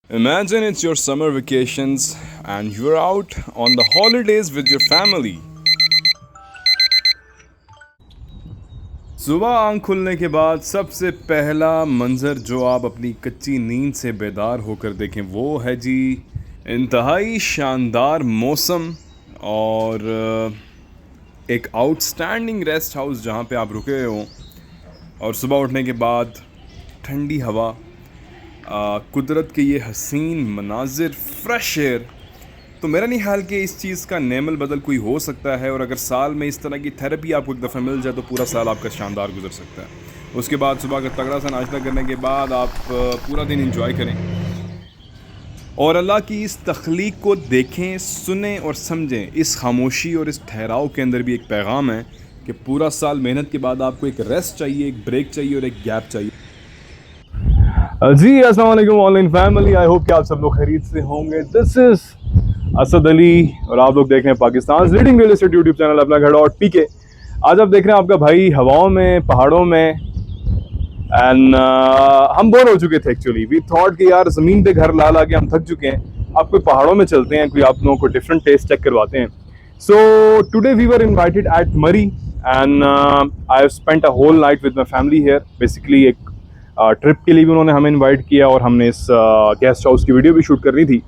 Imagine it's your summer vacations and you're out on the holidays with your family. सुबह आंख खुलने के बाद सबसे पहला मंजर जो आप अपनी कच्ची नींद से बेदार होकर देखें वो है जी इंतहाई शानदार मौसम और एक आउटस्टैंडिंग रेस्ट हाउस जहाँ पे आप रुके हों और सुबह उठने के बाद ठंडी हवा, कुदरत के ये हसीन मनाजिर, फ्रेश एयर। तो मेरा नहीं ख्याल कि इस चीज़ का नेमल बदल कोई हो सकता है। और अगर साल में इस तरह की थेरेपी आपको एक दफ़ा मिल जाए तो पूरा साल आपका शानदार गुजर सकता है। उसके बाद सुबह का तगड़ा सा नाश्ता करने के बाद आप पूरा दिन एंजॉय करें और अल्लाह की इस तख्लीक को देखें, सुने और समझें। इस खामोशी और इस ठहराव के अंदर भी एक पैगाम है कि पूरा साल मेहनत के बाद आपको एक रेस्ट चाहिए, एक ब्रेक चाहिए और एक गैप चाहिए। जी अस्सलाम वालेकुम ऑनलाइन फैमिली, आई होप कि आप सब लोग खैरियत से होंगे। दिस इज असद अली और आप लोग देख रहे हैं Pakistan leading real estate YouTube channel अपना घर डॉट पी के। आज आप देख रहे हैं आपका भाई हवाओं में, पहाड़ों में एंड हम बोर हो चुके थे एक्चुअली। वी थॉट कि यार ज़मीन पे घर ला के हम थक चुके हैं, आप कोई पहाड़ों में चलते हैं, कोई आप लोगों को डिफरेंट टेस्ट चेक करवाते हैं। So today we were invited at Murree and I have spent a whole night with my family here. Basically एक ट्रिप के लिए भी उन्होंने हमें इनवाइट किया और हमने इस गेस्ट हाउस की वीडियो भी शूट करनी थी।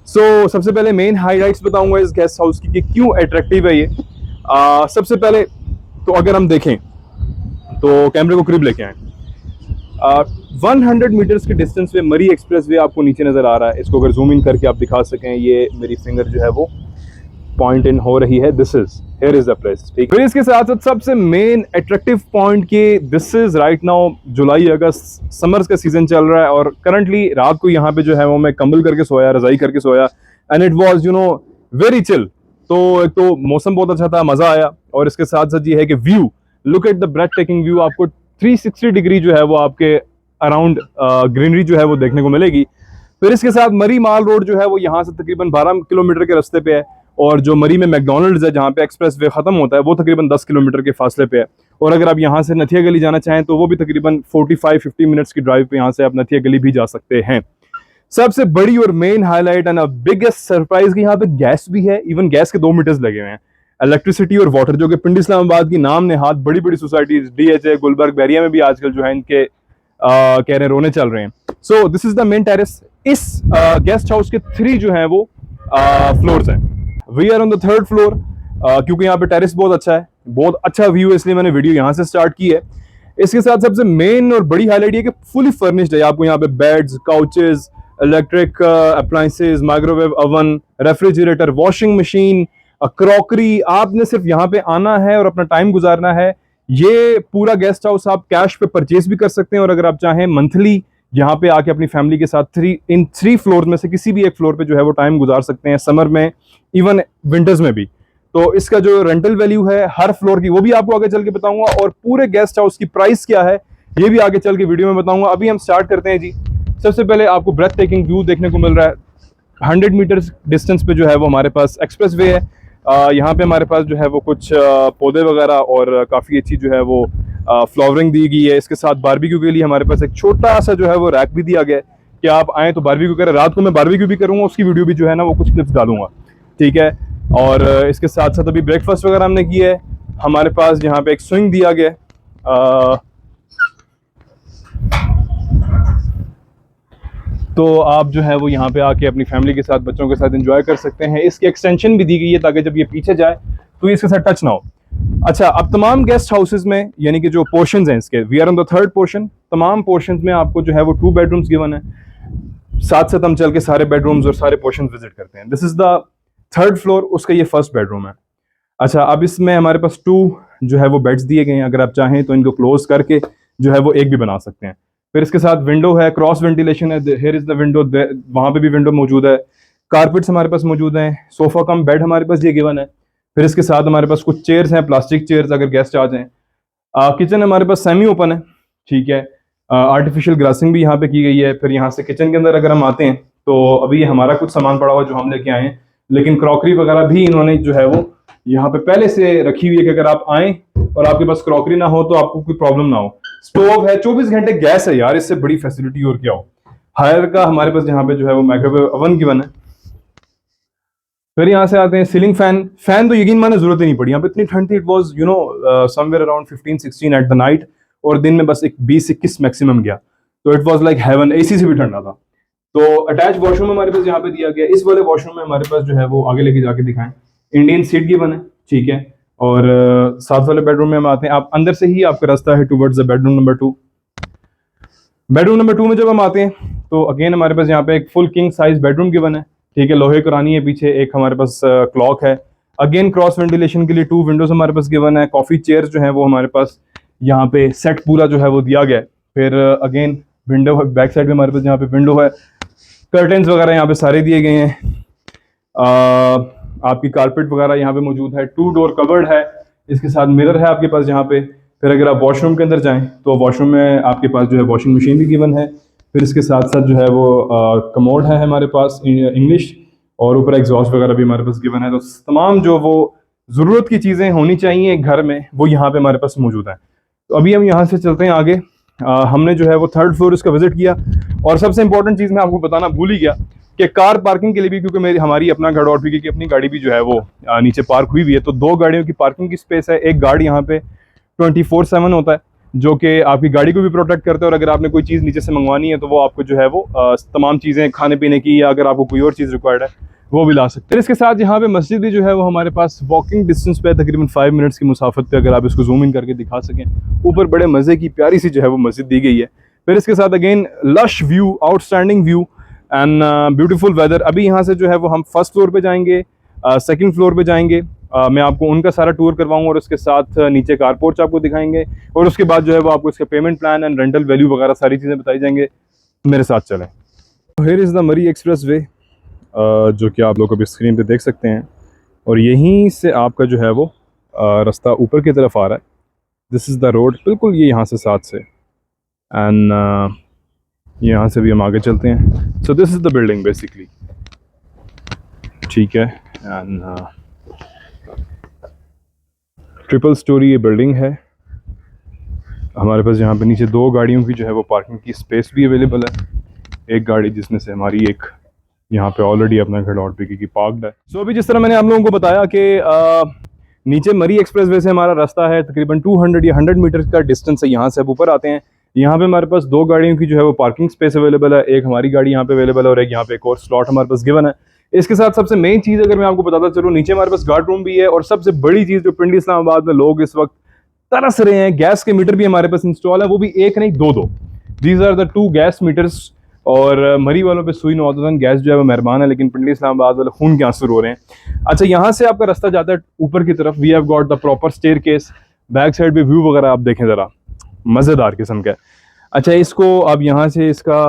सो सबसे पहले मेन हाईलाइट्स बताऊंगा इस गेस्ट हाउस की कि क्यों अट्रैक्टिव है ये। सबसे पहले तो अगर हम देखें तो कैमरे को करीब लेके आए। 100 मीटर्स के डिस्टेंस पे मरी एक्सप्रेस वे आपको नीचे नज़र आ रहा है। इसको अगर जूम इन करके आप दिखा सकें, ये मेरी फिंगर जो है वो पॉइंट इन हो रही है। This is here is the place. ठीक, फिर इसके साथ साथ सबसे मेन अट्रैक्टिव पॉइंट के this is right now July August summers का सीजन चल रहा है और करंटली रात को यहाँ पे जो है वो मैं कंबल करके सोया, रजाई करके सोया and it was very chill. तो एक तो मौसम बहुत अच्छा था, मजा आया और इसके साथ साथ ये है कि view, look at the breath taking view. आपको 360 डिग्री जो है वो आपके अराउंड ग्रीनरी जो है वो देखने को मिलेगी। फिर इसके साथ मरी माल रोड जो है वो यहाँ से तकरीबन 12 किलोमीटर के रास्ते पे है और जो मरी में मैकडॉनल्ड्स है जहाँ पे एक्सप्रेस वे ख़त्म होता है वो तकरीबन 10 किलोमीटर के फासले पे है। और अगर आप यहाँ से नथिया गली जाना चाहें तो वो भी तकरीबन 45-50 मिनट्स की ड्राइव पे यहाँ से आप नथिया गली भी जा सकते हैं। सबसे बड़ी और main highlight and biggest surprise की यहाँ पे गैस भी है। इवन गैस के 2 मीटर्स लगे हुए हैं। इलेक्ट्रिसिटी और वाटर जो कि पिंड इस्लामाबाद की नाम नेहाद बड़ी बड़ी सोसाइटी DHA, गुलबर्ग, बैरिया में भी आजकल जो है इनके कह रहे रोने चल रहे हैं। So this is the main terrace. इस गेस्ट हाउस के 3 जो है वो फ्लोर्स हैं। We are on the 3rd floor क्योंकि यहाँ पे टेरेस बहुत अच्छा है, बहुत अच्छा व्यू है, इसलिए मैंने वीडियो यहाँ से स्टार्ट की है। इसके साथ सबसे मेन और बड़ी हाईलाइट ये कि फुली फर्निश्ड है। आपको यहाँ पे beds, couches, electric appliances, microwave oven, refrigerator, washing machine, crockery. आपने सिर्फ यहाँ पे आना है और अपना टाइम गुजारना है। ये पूरा गेस्ट हाउस आप कैश पे परचेज भी कर सकते हैं और अगर आप चाहें मंथली यहाँ पे आके अपनी फैमिली के साथ 3 फ्लोर में से किसी भी एक फ्लोर पे जो है वो टाइम गुजार सकते हैं, समर में, इवन विंटर्स में भी। तो इसका जो रेंटल वैल्यू है हर फ्लोर की वो भी आपको आगे चल के बताऊंगा और पूरे गेस्ट हाउस की प्राइस क्या है ये भी आगे चल के वीडियो में बताऊंगा। अभी हम स्टार्ट करते हैं जी। सबसे पहले आपको ब्रेथ टेकिंग व्यू देखने को मिल रहा है। 100 मीटर्स डिस्टेंस पे जो है वो हमारे पास एक्सप्रेस वे है। यहाँ पे हमारे पास जो है वो कुछ पौधे वगैरह और काफ़ी अच्छी जो है वो फ्लावरिंग दी गई है। इसके साथ बारबेक्यू के लिए हमारे पास एक छोटा सा जो है वो रैक भी दिया गया है कि आप आएँ तो बारबेक्यू करें। रात को मैं बारबेक्यू भी करूँगा, उसकी वीडियो भी जो है ना वो कुछ क्लिप्स डालूंगा, ठीक है। और इसके साथ साथ अभी ब्रेकफास्ट वगैरह हमने किया है। हमारे पास यहाँ पे एक स्विंग दिया गया है, तो आप जो है वो यहाँ पे आके अपनी फैमिली के साथ, बच्चों के साथ एंजॉय कर सकते हैं। इसकी एक्सटेंशन भी दी गई है ताकि जब ये पीछे जाए तो ये इसके साथ टच ना हो। अच्छा, अब तमाम गेस्ट हाउसेज में यानी कि जो पोर्शंस हैं इसके, we are on the 3rd portion. तमाम पोर्शंस में आपको जो है वो 2 बेडरूम्स गिवन है। साथ साथ हम चल के सारे बेडरूम्स और सारे पोर्शंस विजिट करते हैं। This is the 3rd floor, उसका ये 1st बेडरूम है। अच्छा, अब इसमें हमारे पास 2 जो है वो बेड्स दिए गए हैं। अगर आप चाहें तो इनको क्लोज करके जो है वो एक भी बना सकते हैं। फिर इसके साथ विंडो है, क्रॉस वेंटिलेशन है। हियर इज द विंडो, वहाँ पे भी विंडो मौजूद है। कारपेट्स हमारे पास मौजूद हैं। सोफा कम बेड हमारे पास ये गिवन है। फिर इसके साथ हमारे पास कुछ चेयर्स हैं, प्लास्टिक चेयर्स अगर गेस्ट आ जाएं। किचन हमारे पास सेमी ओपन है, ठीक है। आर्टिफिशियल ग्रासिंग भी यहाँ पे की गई है। फिर यहाँ से किचन के अंदर अगर हम आते हैं तो अभी हमारा कुछ सामान पड़ा हुआ जो हम लेके आए हैं, लेकिन क्रॉकरी वगैरह भी इन्होंने जो है वो यहाँ पे पहले से रखी हुई है कि अगर आप आएँ और आपके पास क्रॉकरी ना हो तो आपको कोई प्रॉब्लम ना हो। स्टोव है, 24 घंटे गैस है यार, इससे बड़ी फैसिलिटी और क्या हो। हायर का हमारे पास यहाँ पे जो है वो माइक्रोवेव ओवन गिवन है। फिर यहाँ से आते हैं सीलिंग फैन। फैन तो यकीन माने जरूरत ही नहीं पड़ी, यहाँ पे इतनी ठंड थी, it was you know somewhere around 15-16 at the night, और दिन में बस एक 20-21 मैक्सिमम गया, तो it was like heaven, AC से भी ठंडा था। तो अटैच वॉशरूम हमारे पास यहाँ पे दिया गया। इस वाले वॉशरूम में हमारे पास जो है वो आगे लेके जाके दिखाएं, इंडियन सीट गिवन है, ठीक है। और साथ वाले बेडरूम में हम आते हैं, आप अंदर से ही आपका रास्ता है towards the bedroom number 2। Bedroom number 2 में जब हम आते हैं तो अगेन हमारे पास यहाँ पे एक full king size bedroom given है, ठीक है। लोहे करानी है, पीछे एक हमारे पास क्लॉक है। अगेन क्रॉस वेंटिलेशन के लिए 2 विंडोज हमारे पास गिवन है। कॉफी चेयर जो है वो हमारे पास यहाँ पे सेट पूरा जो है वो दिया गया है। फिर अगेन विंडो है, बैक साइड में हमारे पास यहाँ पे विंडो है, कर्टेंस वगैरह यहाँ पे सारे दिए गए हैं। आपकी कारपेट वगैरह यहाँ पे मौजूद है। 2 डोर कवर्ड है, इसके साथ मिरर है आपके पास यहाँ पे। फिर अगर आप वॉशरूम के अंदर जाएं तो वॉशरूम में आपके पास जो है वॉशिंग मशीन भी गिवन है। फिर इसके साथ साथ जो है वो कमोड है हमारे पास इंग्लिश, और ऊपर एग्जॉस्ट वगैरह भी हमारे पास गिवन है। तो तमाम जो वो ज़रूरत की चीज़ें होनी चाहिए घर में वो यहाँ पे हमारे पास मौजूद है। तो अभी हम यहाँ से चलते हैं आगे। हमने जो है वो 3rd फ्लोर इसका विजिट किया, और सबसे इंपॉर्टेंट चीज़ मैं आपको बताना भूल ही गया कि कार पार्किंग के लिए भी, क्योंकि हमारी अपना घर और की अपनी गाड़ी भी जो है वो नीचे पार्क हुई हुई है, तो 2 गाड़ियों की पार्किंग की स्पेस है। एक गार्ड यहाँ पे 24/7 होता है जो कि आपकी गाड़ी को भी प्रोटेक्ट करता है, और अगर आपने कोई चीज़ नीचे से मंगवानी है तो वो आपको जो है वो तमाम चीज़ें खाने पीने की, या अगर आपको कोई और चीज़ रिक्वायर्ड है वो भी ला सकते हैं। इसके साथ यहाँ पे मस्जिद भी जो है वो हमारे पास वॉकिंग डिस्टेंस पे तकरीबन 5 मिनट्स की मुसाफत पे, अगर आप इसको जूम इन करके दिखा सकें, ऊपर बड़े मज़े की प्यारी सी जो है वो मस्जिद दी गई है। फिर इसके साथ again lush view, outstanding view and beautiful weather. अभी यहाँ से जो है वो हम 1st फ्लोर पे जाएंगे, 2nd फ्लोर पे जाएंगे, मैं आपको उनका सारा टूर करवाऊंगा, और उसके साथ नीचे कार पोर्च आपको दिखाएंगे, और उसके बाद जो है वो आपको इसके payment plan and rental value वगैरह सारी चीज़ें बताई जाएंगे। मेरे साथ चलें। हियर इज़ द मरी एक्सप्रेस वे, जो कि आप लोग अभी स्क्रीन पे देख सकते हैं, और यहीं से आपका जो है वो रास्ता ऊपर की तरफ आ रहा है। दिस इज़ द रोड, बिल्कुल ये यहाँ से साथ से, एंड यहाँ से भी हम आगे चलते हैं। So this is the building basically, ठीक है। एंड ट्रिपल स्टोरी ये बिल्डिंग है। हमारे पास यहाँ पे नीचे 2 गाड़ियों की जो है वो पार्किंग की स्पेस भी अवेलेबल है। एक गाड़ी जिसमें से हमारी एक यहाँ पे ऑलरेडी अपना घर लॉट पे की पार्कड है। सो अभी जिस तरह मैंने आप लोगों को बताया कि नीचे मरी एक्सप्रेसवे से हमारा रास्ता है तकरीबन 200 या 100 मीटर का डिस्टेंस है। यहाँ से अब ऊपर आते हैं, यहाँ पे हमारे पास 2 गाड़ियों की जो है वो पार्किंग स्पेस अवेलेबल है। एक हमारी गाड़ी यहाँ पे अवेलेबल है, और एक यहाँ पे एक और स्लॉट हमारे पास गिवन है। इसके साथ सबसे मेन चीज़ अगर मैं आपको बताता चलूँ, नीचे हमारे पास गार्ड रूम भी है, और सबसे बड़ी चीज़ जो पिंडी इस्लामाबाद में लोग इस वक्त तरस रहे हैं, गैस के मीटर भी हमारे पास इंस्टॉल है, वो भी एक नहीं 2। These are the 2 gas meters. और मरी वालों पे सुई नौतन गैस जो है वो मेहरबान है, लेकिन पिंडी इस्लामाबाद वाले खून के आंसू रो रहे हैं। अच्छा, यहाँ से आपका रास्ता जाता है ऊपर की तरफ। We have got the proper staircase, back side पे व्यू वगैरह आप देखें ज़रा, मज़ेदार किस्म का है। अच्छा, इसको आप यहाँ से इसका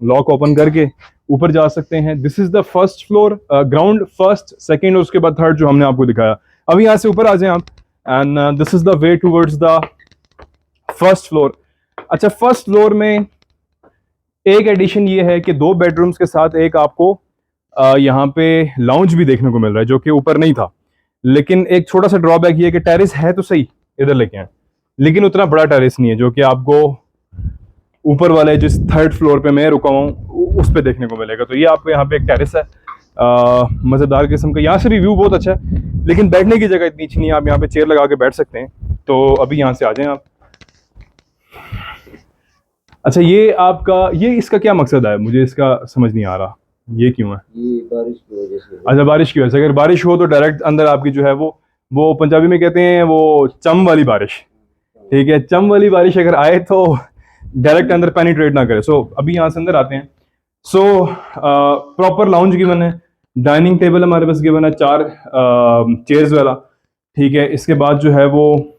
लॉक ओपन करके ऊपर जा सकते हैं। This is the 1st floor, ground 1st, 2nd और उसके बाद 3rd जो हमने आपको दिखाया। अभी यहाँ से ऊपर आ जाएं आप, and this is the way towards the 1st floor. अच्छा, 1st फ्लोर में एक एडिशन ये है कि 2 बेडरूम्स के साथ एक आपको यहाँ पे लाउंज भी देखने को मिल रहा है, जो कि ऊपर नहीं था। लेकिन एक छोटा सा ड्रॉबैक ये है कि टेरेस है तो सही, इधर लेके आए, लेकिन उतना बड़ा टेरेस नहीं है जो कि आपको ऊपर वाले जिस 3rd फ्लोर पे मैं रुका हूँ उस पे देखने को मिलेगा। तो ये आपको यहाँ पे एक टेरेस है, मज़ेदार किस्म का। यहाँ से भी व्यू बहुत अच्छा है, लेकिन बैठने की जगह इतनी अच्छी नहीं है। आप यहाँ पे चेयर लगा के बैठ सकते हैं। तो अभी यहाँ से आ जाएं आप। अच्छा, ये आपका, ये इसका क्या मकसद है, मुझे इसका समझ नहीं आ रहा, ये क्यों है? ये बारिश की वजह से। अच्छा, बारिश की वजह से। अगर बारिश हो तो डायरेक्ट अंदर आपकी जो है वो पंजाबी में कहते हैं वो चम वाली बारिश, ठीक है। चम वाली बारिश अगर आए तो डायरेक्ट अंदर पेनिट्रेट ना करे। सो अभी यहाँ से अंदर आते हैं। सो प्रॉपर लाउंज गिवन है, डाइनिंग टेबल हमारे पास गिवन है, 4 चेयर्स वाला, ठीक है। इसके बाद जो है वो,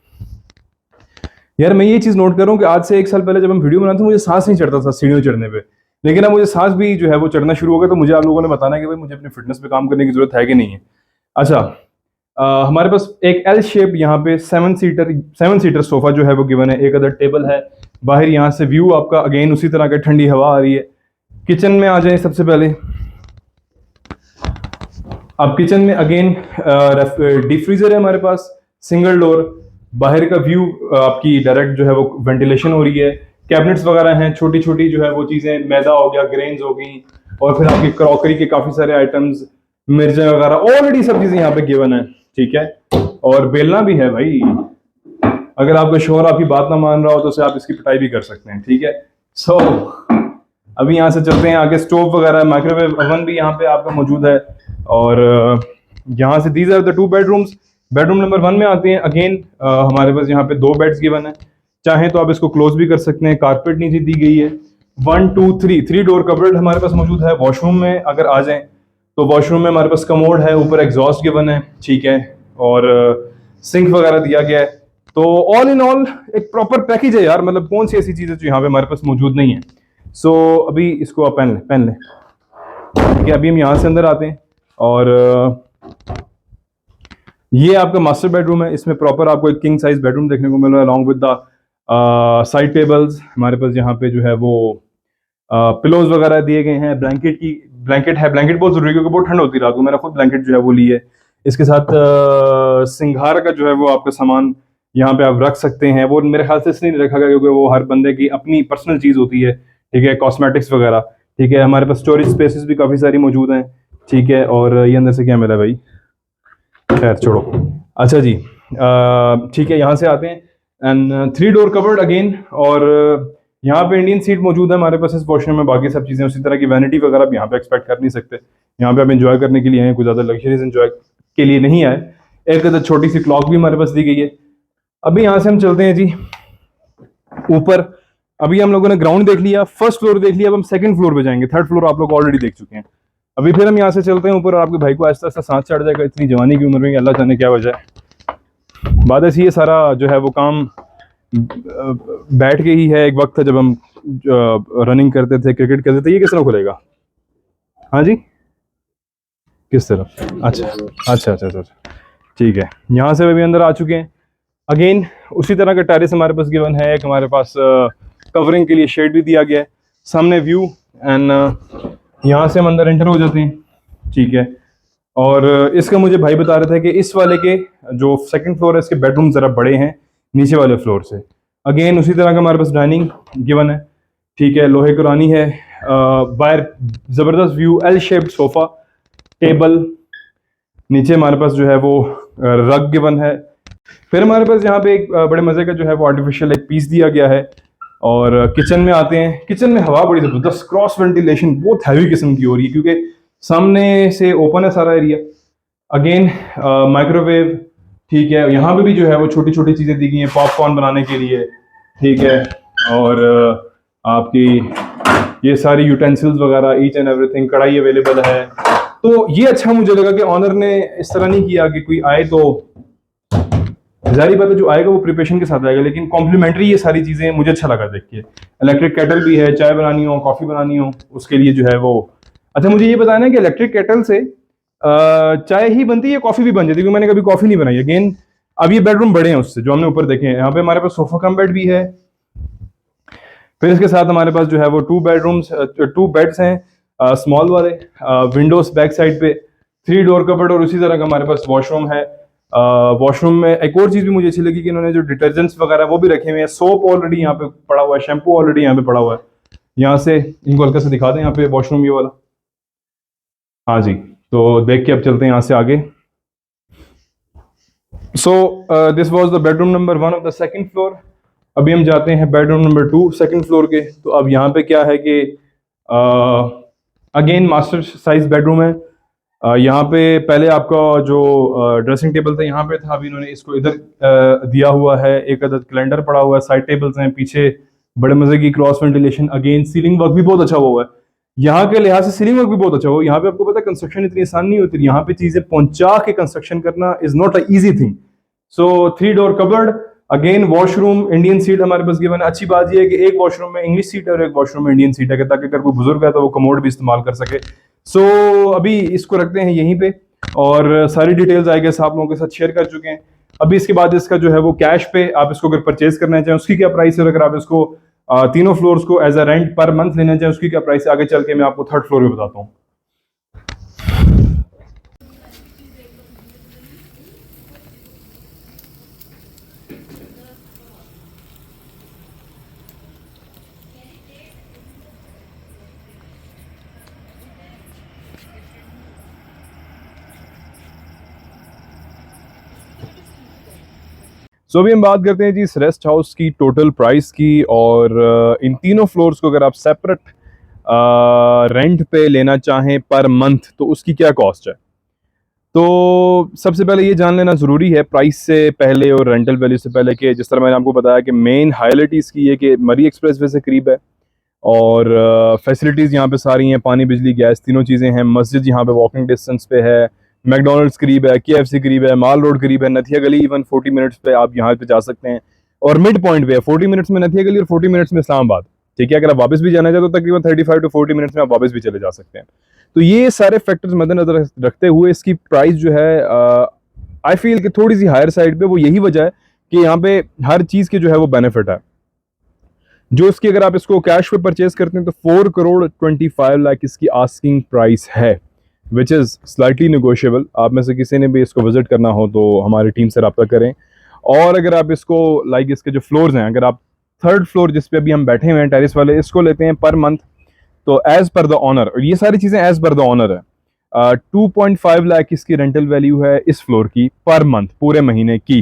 यार मैं ये चीज़ नोट कर रहा हूँ कि आज से 1 साल पहले जब हम वीडियो बनाते थे मुझे सांस नहीं चढ़ता था सीढ़ियों चढ़ने पे, लेकिन अब मुझे सांस भी जो है वो चढ़ना शुरू हो गया। तो मुझे आप लोगों ने बताना है कि भाई मुझे अपने फिटनेस पे काम करने की जरूरत है कि नहीं है। अच्छा, हमारे पास एक एल शेप यहाँ पे 7 सीटर सोफा जो है वो गिवन है। एक अदर टेबल है। बाहर यहाँ से व्यू आपका अगेन उसी तरह का, ठंडी हवा आ रही है। किचन में आ जाए सबसे पहले। अब किचन में अगेन डीप फ्रीजर है हमारे पास, सिंगल डोर। बाहर का व्यू आपकी डायरेक्ट जो है वो वेंटिलेशन हो रही है। कैबिनेट्स वगैरह हैं, छोटी छोटी जो है वो चीज़ें, मैदा हो गया, ग्रेन्स हो गई, और फिर आपकी क्रॉकरी के काफ़ी सारे आइटम्स, मिर्चें वगैरह, ऑलरेडी सब चीज़ें यहाँ पे गिवन है। ठीक है, और बेलना भी है भाई, अगर आपका शोहर आपकी बात ना मान रहा हो तो उसे आप इसकी पिटाई भी कर सकते हैं। ठीक है, सो अभी यहाँ से चलते हैं आगे। स्टोव वगैरह, माइक्रोवेव ओवन भी यहाँ पे आपका मौजूद है। और यहाँ से these are the 2 bedrooms. Bedroom number 1 में आते हैं। अगेन हमारे पास यहाँ पे 2 बेड्स गिवन है, चाहे तो आप इसको क्लोज भी कर सकते हैं, कारपेट नीचे दी गई है। 1 2 3 डोर कबर्ड हमारे पास मौजूद है। वॉशरूम में अगर आ जाएं तो वॉशरूम में हमारे पास कमोड है, ऊपर एग्जॉस्ट गिवन है। ठीक है, और सिंक वगैरह दिया गया है। तो ऑल इन ऑल एक प्रॉपर पैकेज है यार, मतलब कौन सी ऐसी चीज़ है जो यहाँ पे हमारे पास मौजूद नहीं है। सो अभी इसको आप पहन लें। ठीक है, अभी हम यहाँ से अंदर आते हैं, और ये आपका मास्टर बेडरूम है। इसमें प्रॉपर आपको एक किंग साइज बेडरूम देखने को मिल रहा है, along with the side tables. हमारे पास यहाँ पे जो है वो पिलोज वगैरह दिए गए हैं। ब्लैंकेट है, ब्लैंकेट बहुत जरूरी है क्योंकि बहुत ठंड होती है रात को। मैंने खुद ब्लैंकेट जो है वो ली है। इसके साथ सिंघार का जो है वो आपका सामान यहाँ पे आप रख सकते हैं। वो मेरे ख्याल से इसलिए नहीं रखा गया क्योंकि वो हर बंदे की अपनी पर्सनल चीज़ होती है। ठीक है, कॉस्मेटिक्स वगैरह। ठीक है, हमारे पास स्टोरेज स्पेसेस भी काफ़ी सारी मौजूद हैं। ठीक है, और ये अंदर से क्या मिला भाई, खैर छोड़ो। अच्छा जी, ठीक है, यहाँ से आते हैं। एंड 3 डोर कवर्ड अगेन, और यहाँ पे इंडियन सीट मौजूद है हमारे पास इस वॉशरूम में। बाकी सब चीज़ें उसी तरह की, वैनिटी वगैरह भी यहाँ पे एक्सपेक्ट कर नहीं सकते। यहाँ पे आप एंजॉय करने के लिए आए, कुछ ज़्यादा लग्जरीज एंजॉय के लिए नहीं आए। एक अदर छोटी सी क्लॉक भी हमारे पास दी गई है। अभी यहाँ से हम चलते हैं जी ऊपर। अभी हम लोगों ने ग्राउंड देख लिया, फर्स्ट फ्लोर देख लिया, अब हम सेकंड फ्लोर पे जाएंगे। थर्ड फ्लोर आप लोग ऑलरेडी देख चुके हैं। अभी फिर हम यहाँ से चलते हैं ऊपर, और आपके भाई को आहिस्ता आहिस्ता सांस चढ़ जाएगा। इतनी जवानी की उम्र में अल्लाह जाने क्या वजह है। बात ऐसी, ये सारा जो है वो काम बैठ के ही है। एक वक्त था जब हम रनिंग करते थे, क्रिकेट करते थे। ये किस तरह खुलेगा? हाँ जी, किस तरफ? अच्छा अच्छा अच्छा अच्छा, ठीक है। यहाँ से भी अंदर आ चुके हैं। अगेन उसी तरह का टेरेस हमारे पास गिवन है। एक हमारे पास कवरिंग के लिए शेड भी दिया गया है, सामने व्यू। एंड यहाँ से हम अंदर एंटर हो जाते हैं। ठीक है, और इसका मुझे भाई बता रहे थे कि इस वाले के जो सेकंड फ्लोर है इसके बेडरूम ज़रा बड़े हैं नीचे वाले फ्लोर से। अगेन उसी तरह का हमारे पास डाइनिंग गिवन है। ठीक है, लोहे कुरानी है। बाहर ज़बरदस्त view, L shaped sofa, table, नीचे हमारे पास जो है वो रग गिवन है। फिर हमारे पास यहाँ पे एक बड़े मज़े का जो है वो आर्टिफिशियल एक पीस दिया गया है। और किचन में आते हैं। किचन में हवा बड़ी ज़बरदस्त, क्रॉस वेंटिलेशन बहुत हैवी किस्म की हो रही है क्योंकि सामने से ओपन है सारा एरिया। Again microwave. ठीक है, यहाँ पे भी जो है वो छोटी छोटी चीज़ें दी गई हैं पॉपकॉर्न बनाने के लिए। ठीक है, और आपकी ये सारी यूटेंसिल्स वगैरह, ईच एंड एवरीथिंग, कढ़ाई अवेलेबल है। तो ये अच्छा मुझे लगा कि ऑनर ने इस तरह नहीं किया कि कोई आए तो, जाहिर बात है जो आएगा वो प्रिपरेशन के साथ आएगा, लेकिन कॉम्प्लीमेंट्री ये सारी चीज़ें मुझे अच्छा लगा देख के। इलेक्ट्रिक केटल भी है, चाय बनानी हो, कॉफ़ी बनानी हो, उसके लिए जो है वो। अच्छा, मुझे ये बताना है कि इलेक्ट्रिक केटल से चाय ही बनती है या कॉफ़ी भी बन जाती है? क्योंकि मैंने कभी कॉफ़ी नहीं बनाई। अगेन अब ये बेडरूम बड़े हैं उससे, जो हमने ऊपर देखे हैं। यहाँ पे हमारे पास सोफा कम बेड भी है। फिर इसके साथ हमारे पास जो है वो 2 बेड्स हैं स्मॉल वाले, विंडोज बैक साइड पे, 3 डोर कबर्ड, और उसी तरह का हमारे पास वॉशरूम है। वॉशरूम में एक और चीज़ भी मुझे अच्छी लगी कि इन्होंने जो डिटर्जेंट्स वगैरह वो भी रखे हुए हैं। सोप ऑलरेडी यहाँ पे पड़ा हुआ है, शैम्पू ऑलरेडी यहाँ पे पड़ा हुआ है। यहाँ से इनको हल्का से दिखा दें, यहाँ पे वॉशरूम ये वाला। हाँ जी, तो देख के अब चलते हैं यहाँ से आगे। So this was the bedroom number 1 of the second floor. अभी हम जाते हैं बेडरूम नंबर 2 सेकंड फ्लोर के। तो अब यहाँ पे क्या है कि अगेन मास्टर साइज बेडरूम है। यहाँ पे पहले आपका जो ड्रेसिंग टेबल था यहाँ पे था, अभी इन्होंने इसको इधर दिया हुआ है। एक अदद कैलेंडर पड़ा हुआ है, साइड टेबल्स हैं, पीछे बड़े मजे की cross ventilation. Again ceiling work भी बहुत अच्छा हुआ है। यहाँ के लिहाज से सीलिंग वर्क भी बहुत अच्छा हुआ है। यहाँ पे आपको पता है कंस्ट्रक्शन इतनी आसान नहीं होती। यहाँ पे चीजें पहुंचा के कंस्ट्रक्शन करना is not a easy thing. So 3 door cupboard, again washroom, Indian seat हमारे पास गिवन है। अच्छी बात यह है कि एक वॉशरूम में इंग्लिश सीट है और एक वॉशरूम में इंडियन सीट है, ताकि अगर कोई बुजुर्ग है तो वो कमोड भी इस्तेमाल कर सके। सो अभी इसको रखते हैं यहीं पे, और सारी डिटेल्स आई गेस आप लोगों के साथ शेयर कर चुके हैं। अभी इसके बाद इसका जो है वो कैश पे आप इसको अगर परचेज करना चाहें उसकी क्या प्राइस है, अगर आप इसको तीनों फ्लोर्स को एज अ रेंट पर मंथ लेना चाहें उसकी क्या प्राइस है, आगे चल के मैं आपको थर्ड फ्लोर पे बताता हूँ। सो अभी हम बात करते हैं जी इस रेस्ट हाउस की टोटल प्राइस की, और इन तीनों फ्लोर्स को अगर आप सेपरेट रेंट पे लेना चाहें पर मंथ तो उसकी क्या कॉस्ट है। तो सबसे पहले ये जान लेना ज़रूरी है प्राइस से पहले और रेंटल वैल्यू से पहले कि जिस तरह मैंने आपको बताया कि मेन हाईलाइट इसकी है कि मरी एक्सप्रेसवे से करीब है, और फैसिलिटीज़ यहाँ पे सारी हैं, पानी बिजली गैस तीनों चीज़ें हैं। मस्जिद यहाँ पे वॉकिंग डिस्टेंस पे है, मैकडोनल्ड्स करीब है, KFC करीब है, माल रोड करीब है, नथिया गली इवन 40 मिनट्स पे आप यहाँ पे जा सकते हैं, और मिड पॉइंट पे है 40 मिनट्स में नथिया गली और 40 मिनट्स में इस्लामाबाद। ठीक है, अगर आप वापस भी जाना चाहते तो तकरीबन 35 टू 40 मिनट्स में आप वापस भी चले जा सकते हैं। तो ये सारे फैक्टर्स मद्देनजर रखते हुए इसकी प्राइस जो है आई फील कि थोड़ी सी हायर साइड पे। वो यही वजह है कि यहाँ पे हर चीज़ की जो है वो बेनिफिट है। जो इसकी अगर आप इसको कैश पे परचेज करते हैं तो 4 करोड़ 25 लाख इसकी आस्किंग प्राइस है, विच इज़ स्लाइटली निगोशिएबल। आप में से किसी ने भी इसको विजिट करना हो तो हमारी टीम से रब्ता करें। और अगर आप इसको इसके जो फ्लोर्स हैं, अगर आप थर्ड फ्लोर जिस पे अभी हम बैठे हुए हैं टेरिस वाले, इसको लेते हैं पर मंथ तो एज पर द ऑनर, और ये सारी चीज़ें एज पर द ऑनर है, 2.5 लाख इसकी रेंटल वैल्यू है इस फ्लोर की पर मंथ, पूरे महीने की,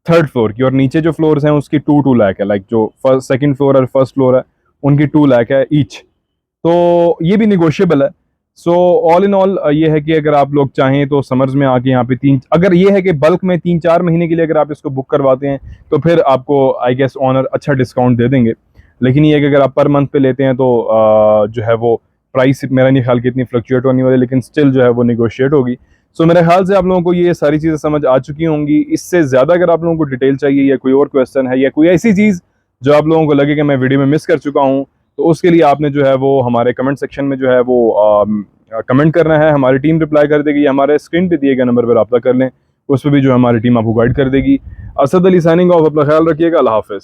थर्ड फ्लोर की। और नीचे जो फ्लोर्स हैं उसकी 2 लाख है, लाइक जो फर्स्ट सेकंड फ्लोर और फर्स्ट फ्लोर है उनकी 2 लाख है ईच। तो ये भी निगोशिएबल है। सो ऑल इन ऑल ये है कि अगर आप लोग चाहें तो समर्स में आके यहाँ पे अगर ये है कि बल्क में 3-4 महीने के लिए अगर आप इसको बुक करवाते हैं तो फिर आपको आई गेस ऑनर अच्छा डिस्काउंट दे देंगे। लेकिन ये है कि अगर आप पर मंथ पे लेते हैं तो जो है वो प्राइस मेरा नहीं ख्याल कि इतनी फ्लक्चुएट होने वाली, लेकिन स्टिल जो है वो निगोशिएट होगी। सो मेरे ख्याल से आप लोगों को ये सारी चीज़ें समझ आ चुकी होंगी। इससे ज़्यादा अगर आप लोगों को डिटेल चाहिए या कोई और क्वेश्चन है या कोई ऐसी चीज़ जो आप लोगों को लगे कि मैं वीडियो में मिस कर चुका हूँ, तो उसके लिए आपने जो है वो हमारे कमेंट सेक्शन में जो है वो कमेंट करना है, हमारी टीम रिप्लाई कर देगी। हमारे स्क्रीन पे दिए गए नंबर पर रब्ता कर लें, उस पर भी जो है हमारी टीम आपको गाइड कर देगी। असद अली साइनिंग ऑफ, अपना ख्याल रखिएगा, अल्लाह हाफिज़।